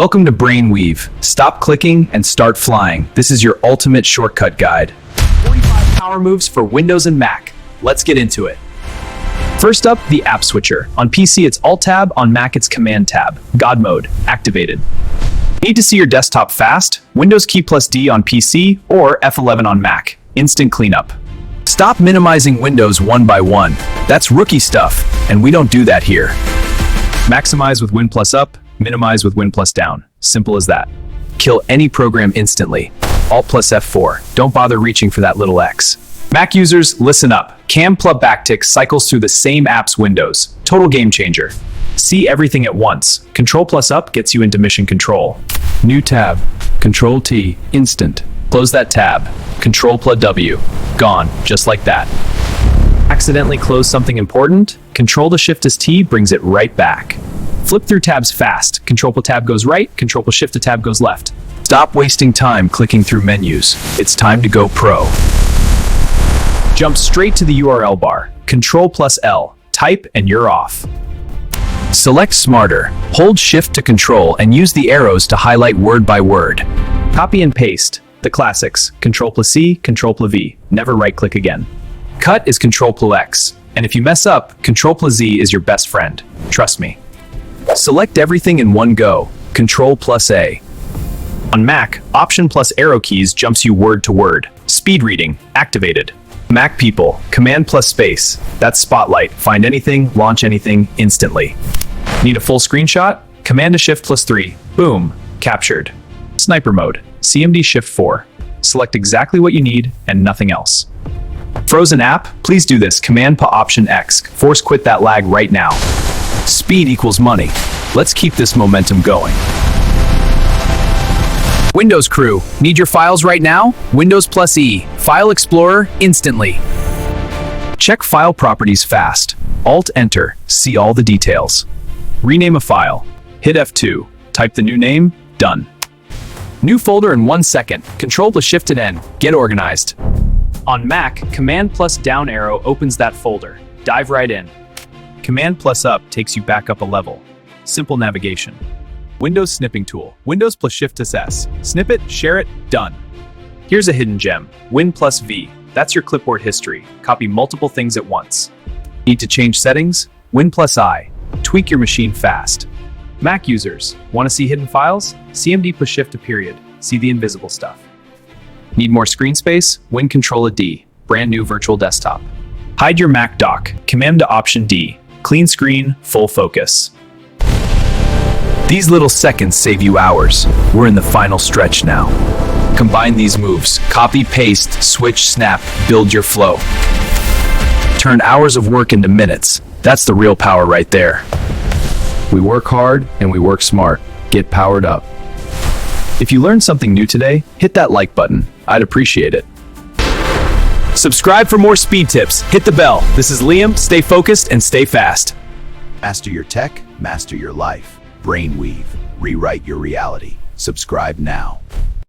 Welcome to Brainweave. Stop clicking and start flying. This is your ultimate shortcut guide. 45 power moves for Windows and Mac. Let's get into it. First up, the app switcher. On PC, it's Alt-Tab. On Mac, it's Command-Tab. God mode activated. Need to see your desktop fast? Windows key plus D on PC or F11 on Mac. Instant cleanup. Stop minimizing windows one by one. That's rookie stuff, and we don't do that here. Maximize with Win plus up, minimize with Win plus down. Simple as that. Kill any program instantly. Alt plus F4. Don't bother reaching for that little X. Mac users, listen up. Cam Plug backtick cycles through the same app's windows. Total game changer. See everything at once. Control plus up gets you into mission control. New tab. Control T. Instant. Close that tab. Control plus W. Gone. Just like that. Accidentally close something important? Control to Shift to T brings it right back. Flip through tabs fast. Control plus tab goes right. Control plus Shift to tab goes left. Stop wasting time clicking through menus. It's time to go pro. Jump straight to the URL bar. Control plus L. Type and you're off. Select Smarter. Hold Shift to Control and use the arrows to highlight word by word. Copy and paste. The classics. Control plus C, Control plus V. Never right-click again. Cut is Control plus X. And if you mess up, Control plus Z is your best friend. Trust me. Select everything in one go. Control plus A. On Mac, Option plus arrow keys jumps you word to word. Speed reading activated. Mac people, Command plus space. That's Spotlight. Find anything, launch anything instantly. Need a full screenshot? Command to Shift plus 3. Boom. Captured. Sniper mode. CMD Shift 4. Select exactly what you need and nothing else. Frozen app? Please do this. Command plus Option X. Force quit that lag right now. Speed equals money. Let's keep this momentum going. Windows crew, need your files right now? Windows plus E, File Explorer instantly. Check file properties fast. Alt-Enter, see all the details. Rename a file. Hit F2, type the new name, done. New folder in 1 second. Control plus Shift and N, get organized. On Mac, Command plus down arrow opens that folder. Dive right in. Command plus up takes you back up a level. Simple navigation. Windows snipping tool. Windows plus Shift plus S. Snip it, share it, done. Here's a hidden gem. Win plus V. That's your clipboard history. Copy multiple things at once. Need to change settings? Win plus I. Tweak your machine fast. Mac users, want to see hidden files? CMD plus Shift to period. See the invisible stuff. Need more screen space? Win Control a D. Brand new virtual desktop. Hide your Mac dock. Command to Option D. Clean screen, full focus. These little seconds save you hours. We're in the final stretch now. Combine these moves. Copy, paste, switch, snap, build your flow. Turn hours of work into minutes. That's the real power right there. We work hard and we work smart. Get powered up. If you learned something new today, hit that like button. I'd appreciate it. Subscribe for more speed tips. Hit the bell. This is Liam. Stay focused and stay fast. Master your tech, master your life. Brainweave. Rewrite your reality. Subscribe now.